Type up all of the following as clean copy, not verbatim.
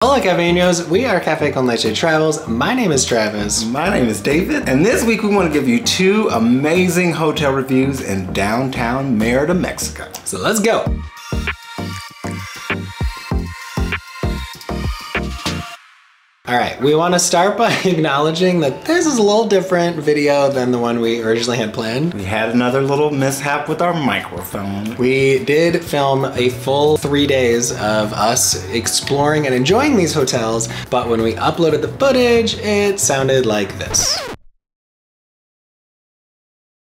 Hola cafeños, we are Cafe con Leche Travels. My name is Travis. My name is David, and this week we want to give you two amazing hotel reviews in downtown Merida, Mexico. So let's go. All right, we want to start by acknowledging that this is a little different video than the one we originally had planned. We had another little mishap with our microphone. We did film a full 3 days of us exploring and enjoying these hotels, but when we uploaded the footage, it sounded like this.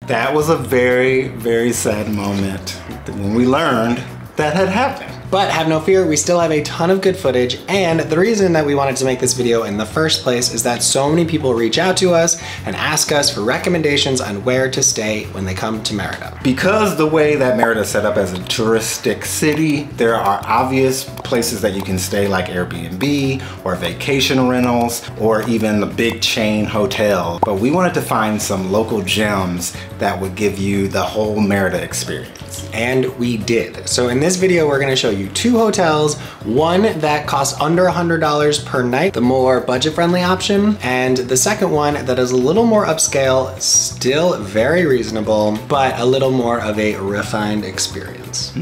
That was a very, very sad moment when we learned that had happened. But have no fear, we still have a ton of good footage, and the reason that we wanted to make this video in the first place is that so many people reach out to us and ask us for recommendations on where to stay when they come to Merida. Because the way that Merida is set up as a touristic city, there are obvious places that you can stay like Airbnb or vacation rentals or even the big chain hotel. But we wanted to find some local gems that would give you the whole Merida experience. And we did. So in this video, we're gonna show you two hotels, one that costs under $100 per night, the more budget-friendly option, and the second one that is a little more upscale, still very reasonable, but a little more of a refined experience.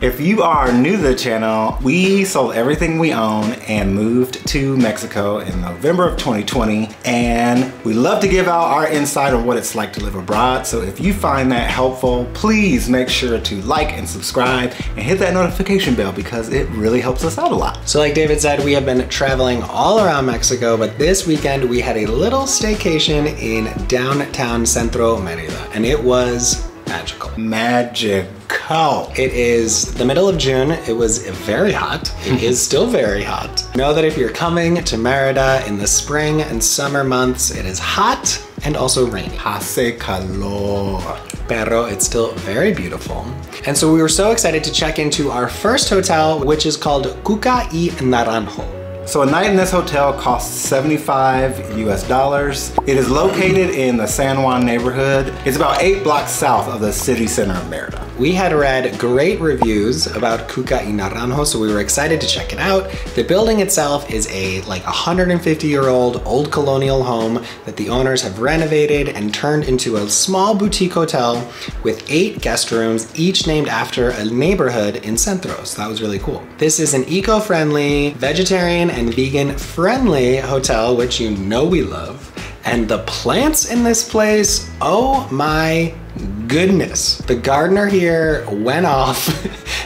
If you are new to the channel, we sold everything we own and moved to Mexico in November of 2020. And we love to give out our insight on what it's like to live abroad. So if you find that helpful, please make sure to like and subscribe and hit that notification bell because it really helps us out a lot. So like David said, we have been traveling all around Mexico, but this weekend we had a little staycation in downtown Centro, Merida, and it was magical. Magical. It is the middle of June. It was very hot. It is still very hot. Know that if you're coming to Merida in the spring and summer months, it is hot and also rainy. Hace calor. Pero it's still very beautiful. And so we were so excited to check into our first hotel, which is called Kuka y Naranjo. So a night in this hotel costs 75 US dollars. It is located in the San Juan neighborhood. It's about 8 blocks south of the city center of Merida. We had read great reviews about Kuka y Naranjo, so we were excited to check it out. The building itself is a like 150-year-old old colonial home that the owners have renovated and turned into a small boutique hotel with 8 guest rooms, each named after a neighborhood in Centro. So that was really cool. This is an eco-friendly, vegetarian and vegan-friendly hotel, which you know we love. And the plants in this place, oh my goodness. The gardener here went off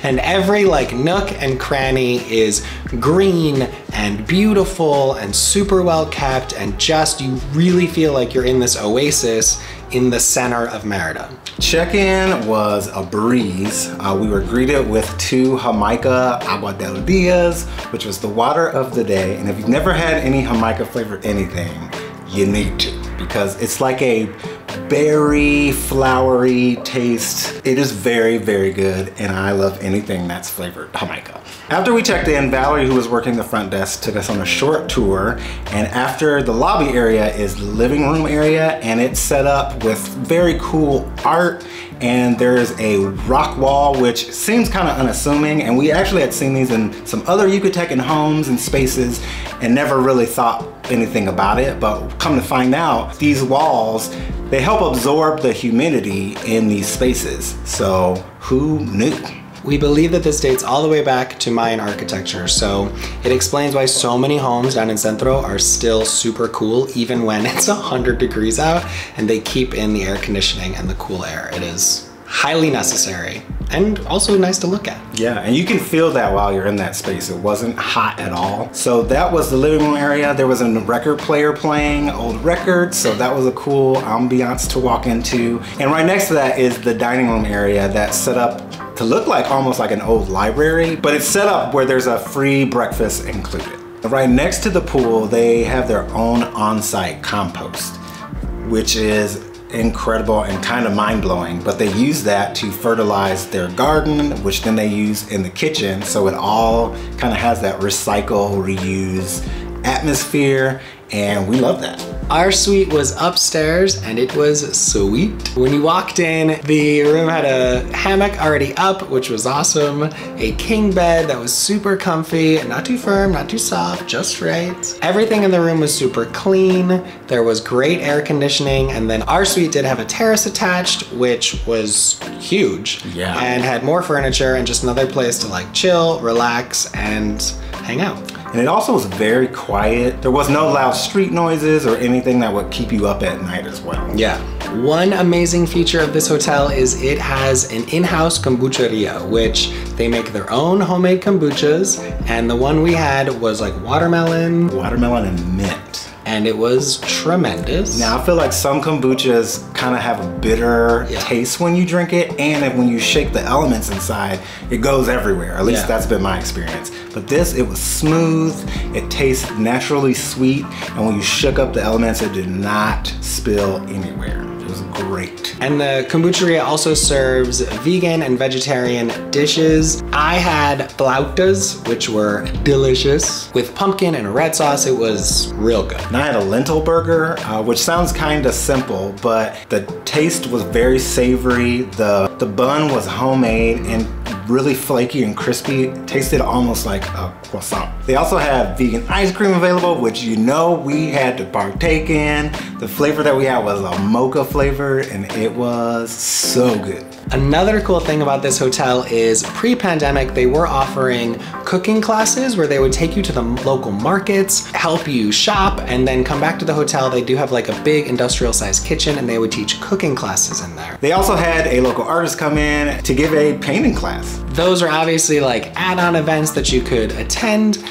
and every like nook and cranny is green and beautiful and super well kept, and just you really feel like you're in this oasis in the center of Merida. Check-in was a breeze. We were greeted with 2 Jamaica Agua del Dias, which was the water of the day. And if you've never had any Jamaica flavored anything, you need to, because it's like a berry, flowery taste. It is very, very good, and I love anything that's flavored Jamaica. After we checked in, Valerie, who was working the front desk, took us on a short tour, and after the lobby area is the living room area, and it's set up with very cool art, and there's a rock wall, which seems kind of unassuming, and we actually had seen these in some other Yucatecan homes and spaces and never really thought anything about it, but come to find out, these walls, they help absorb the humidity in these spaces. So who knew? We believe that this dates all the way back to Mayan architecture, so it explains why so many homes down in Centro are still super cool even when it's 100 degrees out and they keep in the air conditioning and the cool air. It is highly necessary and also nice to look at. Yeah, and you can feel that while you're in that space. It wasn't hot at all. So that was the living room area. There was a record player playing old records, so that was a cool ambiance to walk into. And right next to that is the dining room area that's set up to look like almost like an old library, but it's set up where there's a free breakfast included. Right next to the pool, they have their own on-site compost, which is incredible and kind of mind-blowing, but they use that to fertilize their garden, which then they use in the kitchen. So it all kind of has that recycle, reuse atmosphere, and we love that. Our suite was upstairs and it was sweet. When you walked in, the room had a hammock already up, which was awesome. A king bed that was super comfy, not too firm, not too soft, just right. Everything in the room was super clean. There was great air conditioning, and then our suite did have a terrace attached, which was huge. Yeah. And had more furniture and just another place to like chill, relax, and hang out. And it also was very quiet. There was no loud street noises or anything that would keep you up at night as well. Yeah. One amazing feature of this hotel is it has an in-house kombucheria, which they make their own homemade kombuchas. And the one we had was like watermelon. Watermelon and mint. And it was tremendous. Now I feel like some kombuchas kind of have a bitter taste when you drink it, and when you shake the elements inside, it goes everywhere. At least that's been my experience. But this, it was smooth, it tastes naturally sweet, and when you shook up the elements, it did not spill anywhere. It was great. And the kombucheria also serves vegan and vegetarian dishes. I had flautas, which were delicious. With pumpkin and red sauce, it was real good. And I had a lentil burger, which sounds kind of simple, but the taste was very savory. The bun was homemade and really flaky and crispy. It tasted almost like a croissant. They also have vegan ice cream available, which you know we had to partake in. The flavor that we had was a mocha flavor, and it was so good. Another cool thing about this hotel is pre-pandemic, they were offering cooking classes where they would take you to the local markets, help you shop, and then come back to the hotel. They do have like a big industrial sized kitchen, and they would teach cooking classes in there. They also had a local artist come in to give a painting class. Those are obviously like add-on events that you could attend,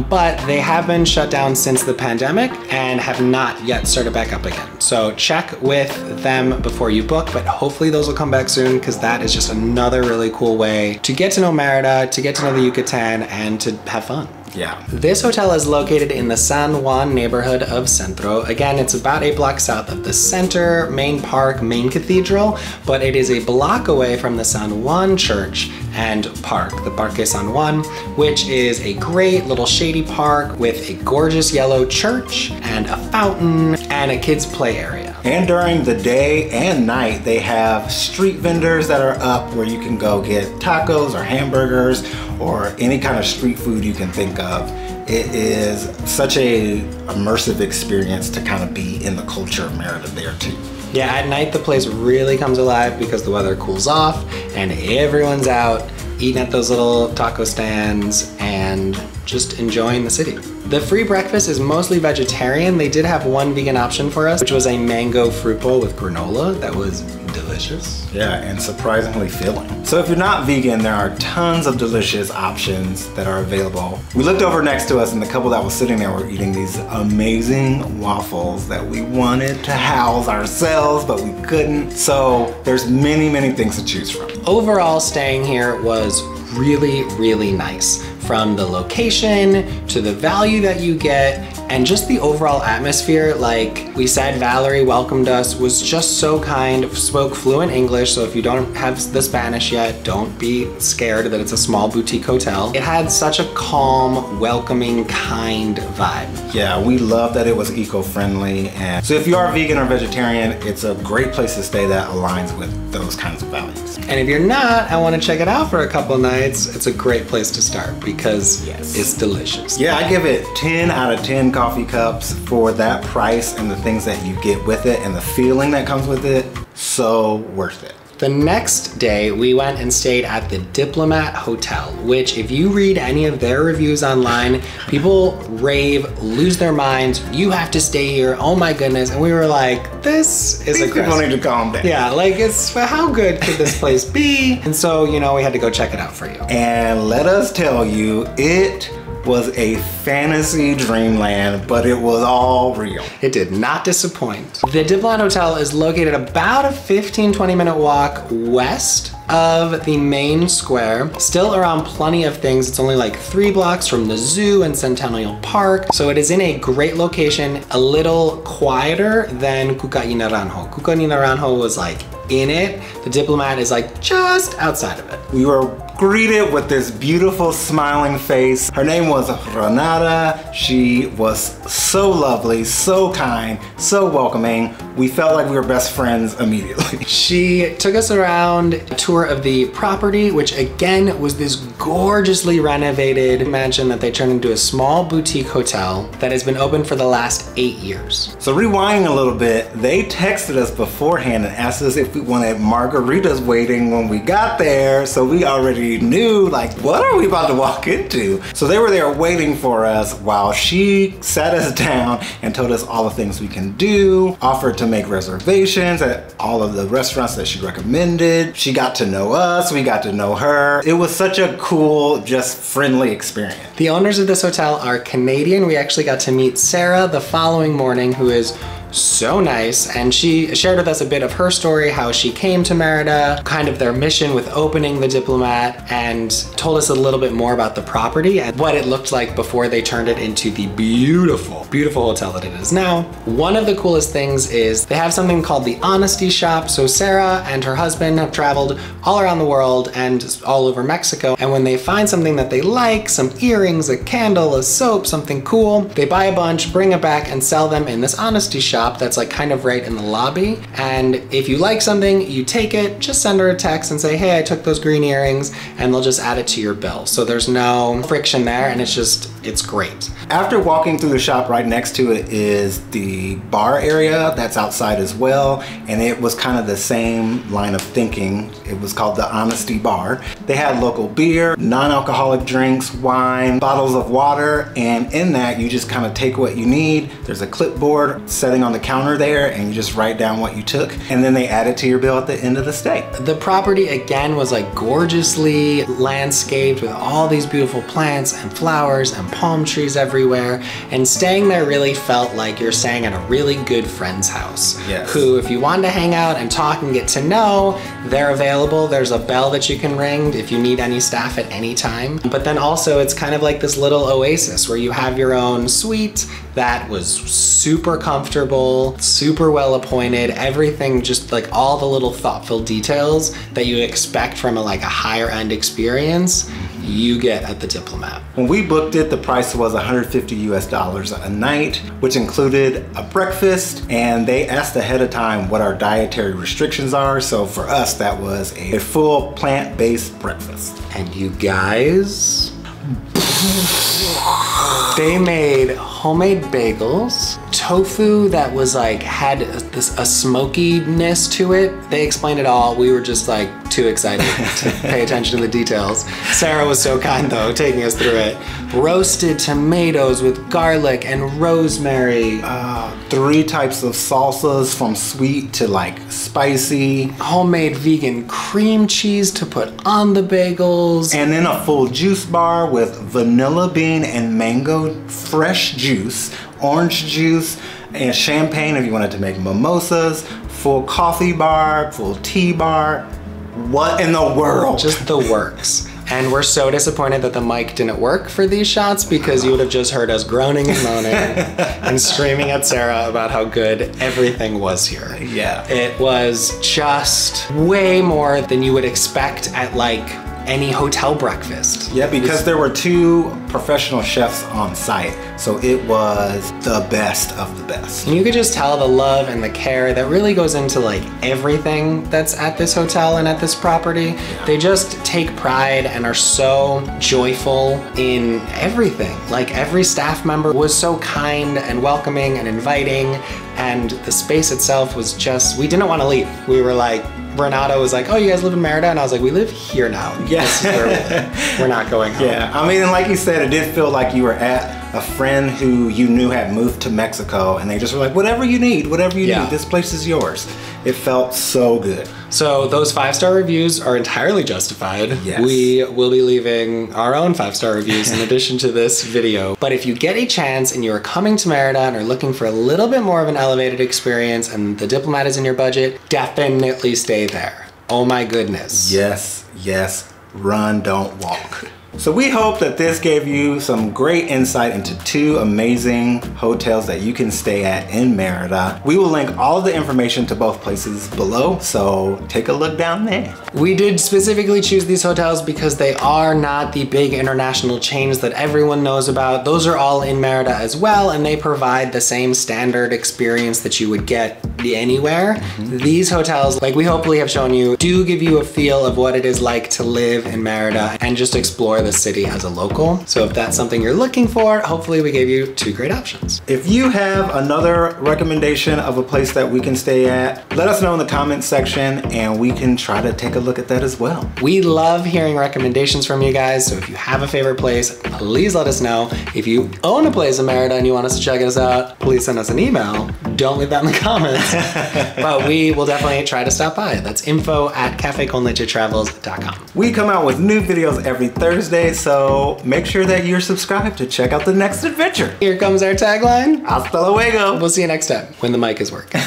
but they have been shut down since the pandemic and have not yet started back up again. So check with them before you book, but hopefully those will come back soon, because that is just another really cool way to get to know Merida, to get to know the Yucatan, and to have fun. Yeah. This hotel is located in the San Juan neighborhood of Centro. Again, it's about 8 blocks south of the center, main park, main cathedral, but it is a block away from the San Juan church and park, the Parque San Juan, which is a great little shady park with a gorgeous yellow church and a fountain and a kids play area. And during the day and night, they have street vendors that are up where you can go get tacos or hamburgers or any kind of street food you can think of. It is such a immersive experience to kind of be in the culture of Merida there too. Yeah, at night the place really comes alive because the weather cools off and everyone's out eating at those little taco stands and just enjoying the city. The free breakfast is mostly vegetarian. They did have one vegan option for us, which was a mango fruit bowl with granola that was delicious. Yeah, and surprisingly filling. So if you're not vegan, there are tons of delicious options that are available. We looked over next to us, and the couple that was sitting there were eating these amazing waffles that we wanted to house ourselves, but we couldn't. So there's many, many things to choose from. Overall, staying here was really, really nice. From the location to the value that you get and just the overall atmosphere. Like we said, Valerie welcomed us, was just so kind, spoke fluent English. So if you don't have the Spanish yet, don't be scared that it's a small boutique hotel. It had such a calm, welcoming, kind vibe. Yeah, we love that it was eco-friendly. And so if you are vegan or vegetarian, it's a great place to stay that aligns with those kinds of values. And if you're not, I want to check it out for a couple nights, it's a great place to start because it's delicious. Yeah, I give it 10 out of 10 coffee cups for that price and the things that you get with it and the feeling that comes with it. So worth it. The next day, we went and stayed at the Diplomat Hotel, which if you read any of their reviews online, people rave, lose their minds, you have to stay here, oh my goodness. And we were like, this is aggressive. People need to calm down. Yeah, like how good could this place be? And so, you know, we had to go check it out for you. And let us tell you, it was a fantasy dreamland, but it was all real. It did not disappoint. The Diplomat Hotel is located about a 15-20 minute walk west of the main square. Still around plenty of things. It's only like 3 blocks from the zoo and Centennial Park. So it is in a great location, a little quieter than Kuka y Naranjo. Kuka y Naranjo was like in it. The Diplomat is like just outside of it. We were greeted with this beautiful smiling face. Her name was Renata. She was so lovely, so kind, so welcoming. We felt like we were best friends immediately. She took us around a tour of the property, which again was this gorgeously renovated mansion that they turned into a small boutique hotel that has been open for the last 8 years. So rewinding a little bit, they texted us beforehand and asked us if we wanted margaritas waiting when we got there. So we already knew, like, what are we about to walk into? So they were there waiting for us while she sat us down and told us all the things we can do, offered to make reservations at all of the restaurants that she recommended. She got to know us, we got to know her. It was such a cool, just friendly experience. The owners of this hotel are Canadian. We actually got to meet Sarah the following morning, who is so nice, and she shared with us a bit of her story, how she came to Merida, kind of their mission with opening the Diplomat, and told us a little bit more about the property and what it looked like before they turned it into the beautiful, beautiful hotel that it is now. One of the coolest things is they have something called the Honesty Shop. So Sarah and her husband have traveled all around the world and all over Mexico, and when they find something that they like, some earrings, a candle, a soap, something cool, they buy a bunch, bring it back, and sell them in this Honesty Shop that's like kind of right in the lobby. And if you like something, you take it, just send her a text and say, hey, I took those green earrings, and they'll just add it to your bill. So there's no friction there, and it's great. After walking through the shop, right next to it is the bar area that's outside as well, and it was kind of the same line of thinking. It was called the Honesty Bar. They had local beer, non-alcoholic drinks, wine, bottles of water, and in that you just kind of take what you need. There's a clipboard setting on the counter there, and you just write down what you took, and then they add it to your bill at the end of the stay. The property again was like gorgeously landscaped with all these beautiful plants and flowers and palm trees everywhere, and staying there really felt like you're staying at a really good friend's house. Yes. Who, if you wanted to hang out and talk and get to know, they're available. There's a bell that you can ring if you need any staff at any time. But then also it's kind of like this little oasis where you have your own suite that was super comfortable, super well appointed, everything, just like all the little thoughtful details that you expect from a higher end experience, you get at the Diplomat. When we booked it, the price was $150 US a night, which included a breakfast, and they asked ahead of time what our dietary restrictions are. So for us, that was a full plant-based breakfast. And you guys, they made homemade bagels, tofu that was had a smokiness to it. They explained it all. We were just too excited to pay attention to the details. Sarah was so kind though, taking us through it. Roasted tomatoes with garlic and rosemary. 3 types of salsas, from sweet to spicy. Homemade vegan cream cheese to put on the bagels. And then a full juice bar with vanilla bean and mango fresh juice, orange juice, and champagne if you wanted to make mimosas, full coffee bar, full tea bar. What in the world? Just the works. And we're so disappointed that the mic didn't work for these shots, because you would have just heard us groaning and moaning and screaming at Sarah about how good everything was here. Yeah. It was just way more than you would expect at any hotel breakfast. Yeah, because there were 2 professional chefs on site, so it was the best of the best. And you could just tell the love and the care that really goes into everything that's at this hotel and at this property. Yeah. They just take pride and are so joyful in everything. Every staff member was so kind and welcoming and inviting, and the space itself was just, we didn't want to leave. We were Renata was oh, you guys live in Merida? And I was we live here now. Yeah. This is where we live. We're not going home. Yeah, I mean, and like you said, it did feel like you were at a friend who you knew had moved to Mexico, and they just were whatever you need, this place is yours. It felt so good. So those 5-star reviews are entirely justified. Yes. We will be leaving our own 5-star reviews in addition to this video. But if you get a chance and you're coming to Merida and are looking for a little bit more of an elevated experience and the Diplomat is in your budget, definitely stay there. Oh my goodness. Yes, yes. Run, don't walk. So we hope that this gave you some great insight into 2 amazing hotels that you can stay at in Merida. We will link all of the information to both places below, so take a look down there. We did specifically choose these hotels because they are not the big international chains that everyone knows about. Those are all in Merida as well, and they provide the same standard experience that you would get anywhere. These hotels, like we hopefully have shown you, do give you a feel of what it is like to live in Merida and just explore the city as a local. So if that's something you're looking for, hopefully we gave you 2 great options. If you have another recommendation of a place that we can stay at, let us know in the comments section and we can try to take a look at that as well. We love hearing recommendations from you guys, so if you have a favorite place, please let us know. If you own a place in Merida and you want us to check us out, please send us an email. Don't leave that in the comments. But we will definitely try to stop by. That's info@cafeconlechetravels.com. We come out with new videos every Thursday, so make sure that you're subscribed to check out the next adventure. Here comes our tagline. Hasta luego. We'll see you next time when the mic is working.